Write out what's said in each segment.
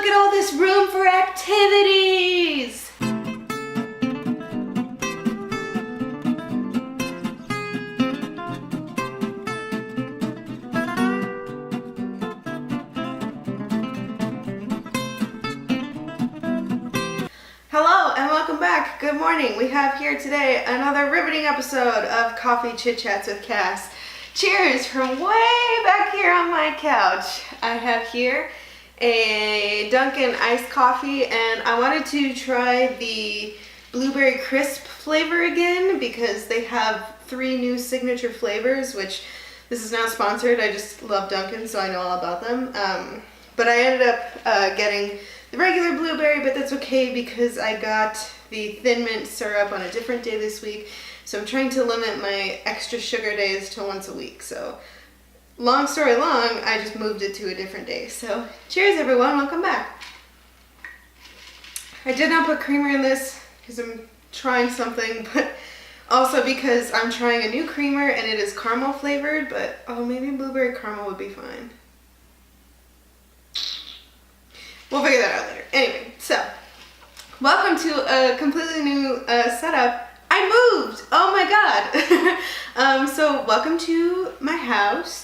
look at all this room for activities! Hello and welcome back. Good morning. We have here today another riveting episode of Coffee Chit Chats with Cass. Cheers from way back here on my couch. I have here a Dunkin' iced coffee and I wanted to try the blueberry crisp flavor again because they have 3 new signature flavors, which this is not sponsored. I just love Dunkin', so I know all about them. But I ended up getting the regular blueberry, but that's okay because I got the Thin Mint syrup on a different day this week. So I'm trying to limit my extra sugar days to once a week. So long story long, I just moved it to a different day. So cheers everyone, welcome back. I did not put creamer in this because I'm trying something, but also because I'm trying a new creamer and it is caramel flavored, but oh, maybe blueberry caramel would be fine. We'll figure that out later. Anyway, so welcome to a completely new setup. I moved! Oh my god! So welcome to my house.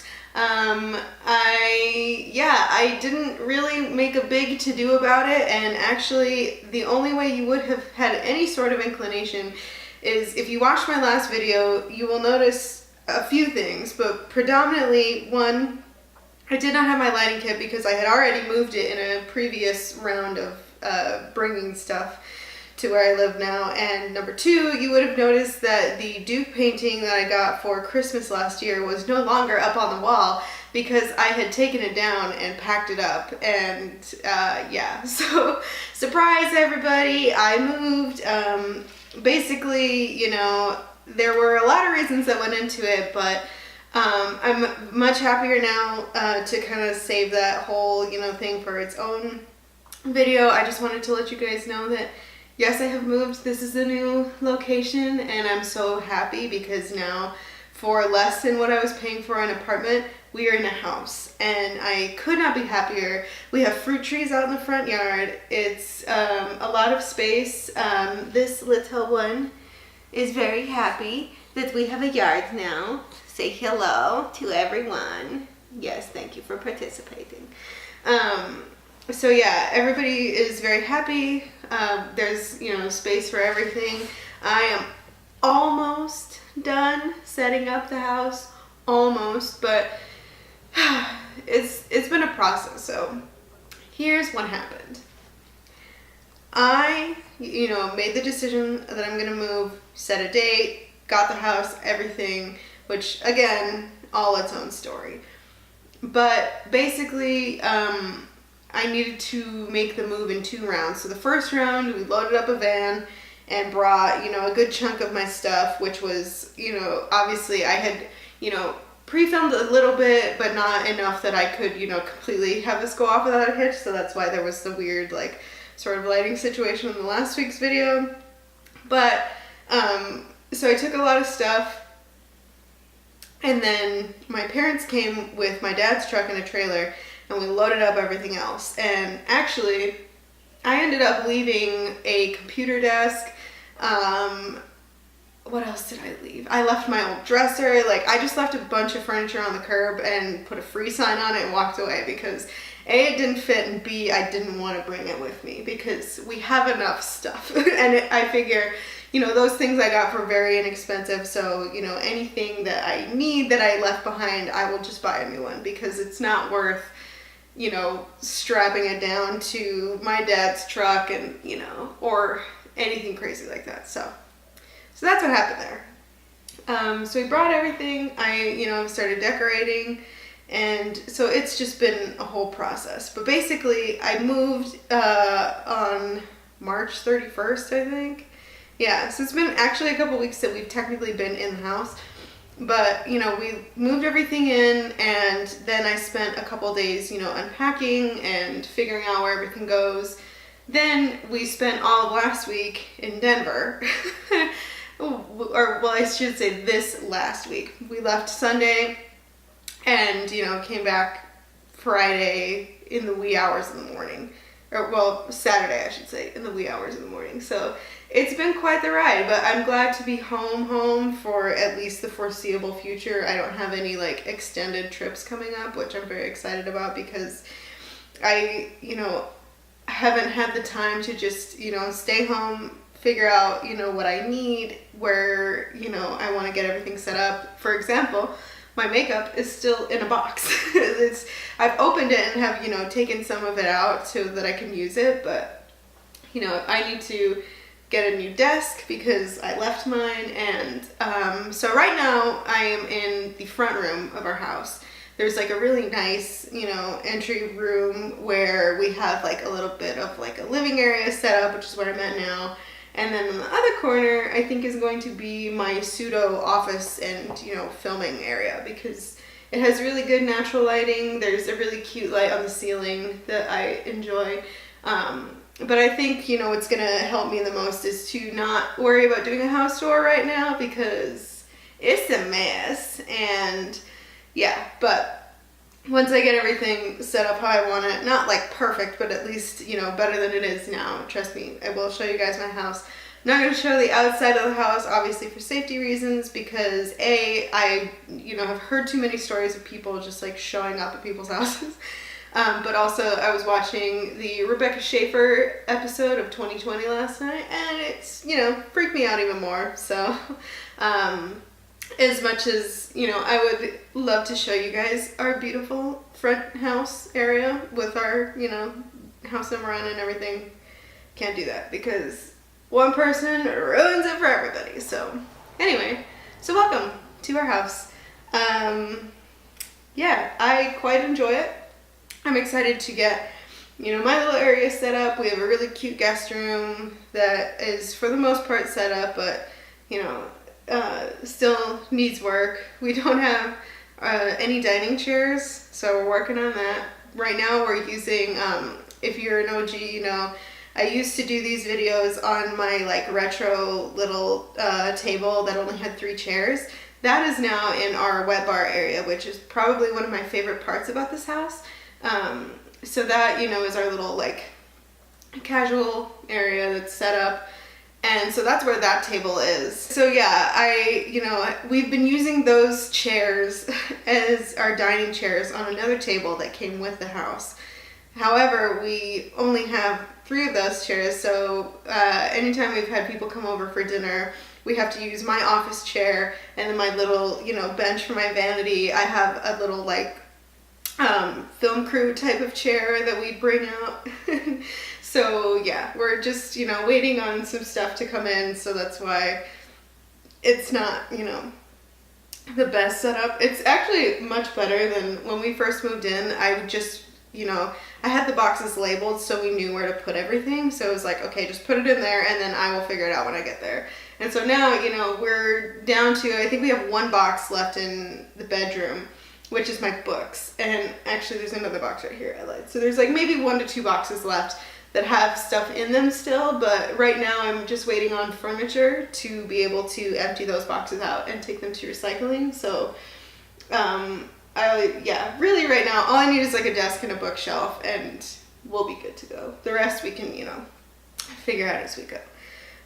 I didn't really make a big to-do about it, and actually the only way you would have had any sort of inclination is if you watched my last video, you will notice a few things, but predominantly, one, I did not have my lighting kit because I had already moved it in a previous round of bringing stuff to where I live now. And number 2, you would have noticed that the Duke painting that I got for Christmas last year was no longer up on the wall because I had taken it down and packed it up. And yeah, so surprise everybody, I moved. Basically, you know, there were a lot of reasons that went into it, but I'm much happier now to kind of save that whole, thing for its own video. I just wanted to let you guys know that yes, I have moved. This is the new location and I'm so happy because now for less than what I was paying for an apartment, we are in a house and I could not be happier. We have fruit trees out in the front yard. It's a lot of space. This little one is very happy that we have a yard now. Say hello to everyone. Yes, thank you for participating. So yeah, everybody is very happy. There's, space for everything. I am almost done setting up the house. Almost, but it's been a process. So here's what happened. I, made the decision that I'm gonna move, set a date, got the house, everything, which again, all its own story. But basically, I needed to make the move in 2 rounds. So the first round, we loaded up a van and brought, a good chunk of my stuff, which was, obviously I had, pre-filmed a little bit, but not enough that I could, completely have this go off without a hitch. So that's why there was the weird, sort of lighting situation in the last week's video. But, so I took a lot of stuff. And then my parents came with my dad's truck and a trailer and we loaded up everything else. And actually, I ended up leaving a computer desk. What else did I leave? I left my old dresser. I just left a bunch of furniture on the curb and put a free sign on it and walked away because A, it didn't fit, and B, I didn't want to bring it with me because we have enough stuff. And I figure, those things I got for very inexpensive, so, anything that I need that I left behind, I will just buy a new one because it's not worth, strapping it down to my dad's truck and, or anything crazy like that. So that's what happened there. So we brought everything, I, started decorating, and so it's just been a whole process. But basically, I moved on March 31st, I think. Yeah, so it's been actually a couple weeks that we've technically been in the house. But, we moved everything in, and then I spent a couple days, unpacking and figuring out where everything goes. Then we spent all of last week in Denver. I should say this last week. We left Sunday and, came back Friday in the wee hours of the morning. or well, Saturday, I should say, in the wee hours of the morning. So it's been quite the ride, but I'm glad to be home for at least the foreseeable future. I don't have any like extended trips coming up, which I'm very excited about because I, haven't had the time to just, stay home, figure out, what I need, where, I want to get everything set up. For example, my makeup is still in a box. I've opened it and have, taken some of it out so that I can use it, but, I need to get a new desk because I left mine, and so right now I am in the front room of our house. There's like a really nice, entry room where we have like a little bit of like a living area set up, which is where I'm at now. And then in the other corner, I think is going to be my pseudo office and, filming area because it has really good natural lighting. There's a really cute light on the ceiling that I enjoy. But I think, what's going to help me the most is to not worry about doing a house tour right now because it's a mess. And yeah, but once I get everything set up how I want it, not like perfect, but at least, better than it is now. Trust me, I will show you guys my house. I'm not going to show the outside of the house, obviously for safety reasons, because I have heard too many stories of people just like showing up at people's houses. But also I was watching the Rebecca Schaefer episode of 2020 last night, and it's, freaked me out even more. So, as much as, I would love to show you guys our beautiful front house area with our, house I'm running and everything, can't do that because one person ruins it for everybody. So anyway, so welcome to our house. Yeah, I quite enjoy it. I'm excited to get, my little area set up. We have a really cute guest room that is for the most part set up, but, still needs work. We don't have any dining chairs, so we're working on that. Right now we're using, if you're an OG, I used to do these videos on my like retro little table that only had 3 chairs. That is now in our wet bar area, which is probably one of my favorite parts about this house. So that, is our little like casual area that's set up. And so that's where that table is. So yeah, we've been using those chairs as our dining chairs on another table that came with the house. However, we only have 3 of those chairs, so anytime we've had people come over for dinner, we have to use my office chair and then my little, bench for my vanity. I have a little like film crew type of chair that we bring out. So yeah, we're just, waiting on some stuff to come in, so that's why it's not, the best setup. It's actually much better than when we first moved in. I would just, I had the boxes labeled so we knew where to put everything. So it was like, okay, just put it in there and then I will figure it out when I get there. And so now, we're down to, I think we have 1 box left in the bedroom, which is my books. And actually there's another box right here I lied. So there's like maybe 1 to 2 boxes left that have stuff in them still, but right now I'm just waiting on furniture to be able to empty those boxes out and take them to recycling. So, really right now, all I need is like a desk and a bookshelf and we'll be good to go. The rest we can, figure out as we go.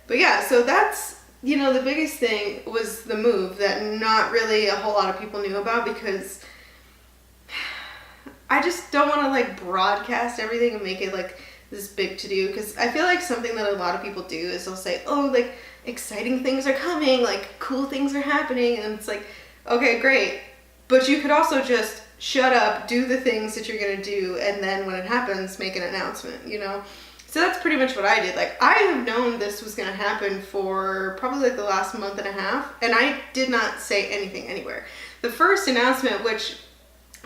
But yeah, so that's, the biggest thing was the move that not really a whole lot of people knew about because I just don't want to like broadcast everything and make it like this big to do, because I feel like something that a lot of people do is they'll say, oh, like exciting things are coming, like cool things are happening, and it's like, okay, great, but you could also just shut up, do the things that you're gonna do, and then when it happens, make an announcement, So that's pretty much what I did. Like, I have known this was gonna happen for probably like the last month and a half, and I did not say anything anywhere. The first announcement, which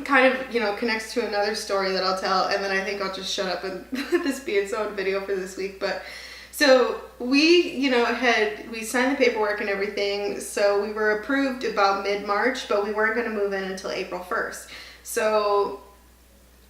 kind of, connects to another story that I'll tell, and then I think I'll just shut up and let this be its own video for this week. But so we, we signed the paperwork and everything, so we were approved about mid-March, but we weren't going to move in until April 1st. So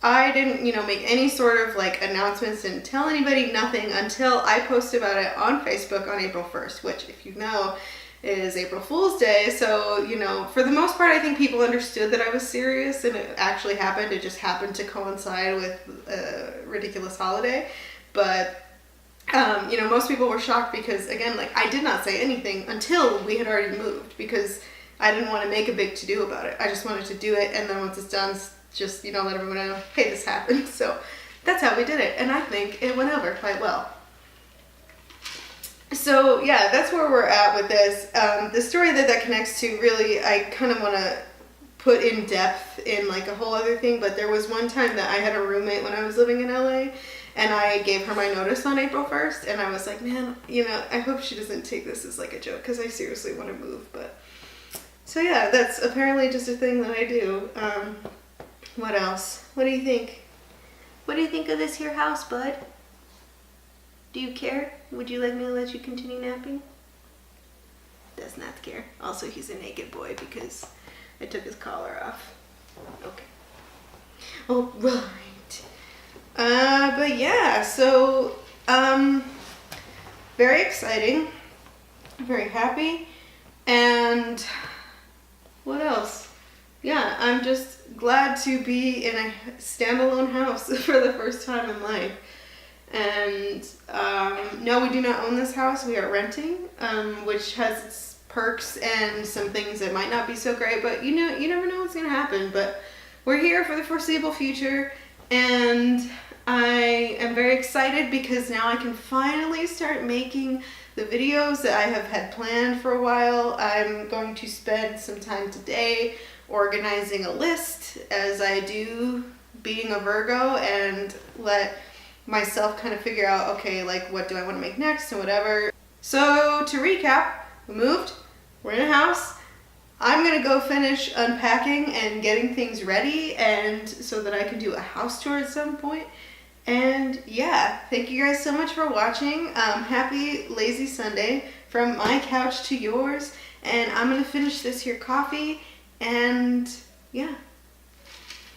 I didn't, make any sort of like announcements, didn't tell anybody, nothing, until I posted about it on Facebook on April 1st, which, if you know, is April Fool's Day. So, you know, for the most part, I think people understood that I was serious and it actually happened. It just happened to coincide with a ridiculous holiday. But, you know, most people were shocked because, again, like, I did not say anything until we had already moved because I didn't want to make a big to-do about it. I just wanted to do it, and then once it's done, just, you know, let everyone know, hey, this happened. So that's how we did it, and I think it went over quite well. So yeah, that's where we're at with this. The story that connects to, really, I kind of want to put in depth in like a whole other thing, but there was one time that I had a roommate when I was living in LA, and I gave her my notice on April 1st, and I was like, man, you know, I hope she doesn't take this as like a joke, because I seriously want to move. But so yeah, that's apparently just a thing that I do. What else? What do you think? What do you think of this here house, bud? Do you care? Would you like me to let you continue napping? Does not care. Also, he's a naked boy because I took his collar off. Okay. All right. But yeah, so, very exciting. Very happy. And what else? Yeah, I'm just glad to be in a standalone house for the first time in life. And no, we do not own this house. We are renting, which has its perks and some things that might not be so great, but you know, you never know what's gonna happen. But we're here for the foreseeable future, and I am very excited because now I can finally start making the videos that I have had planned for a while. I'm going to spend some time today organizing a list, as I do being a Virgo, and let myself kind of figure out, okay, like, what do I want to make next and whatever. So to recap, we moved, we're in a house. I'm gonna go finish unpacking and getting things ready, and so that I can do a house tour at some point. And yeah, thank you guys so much for watching. Happy lazy Sunday from my couch to yours, and I'm gonna finish this here coffee. And yeah,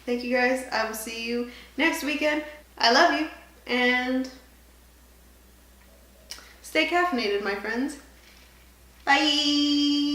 thank you guys. I will see you next weekend. I love you, and stay caffeinated, my friends. Bye.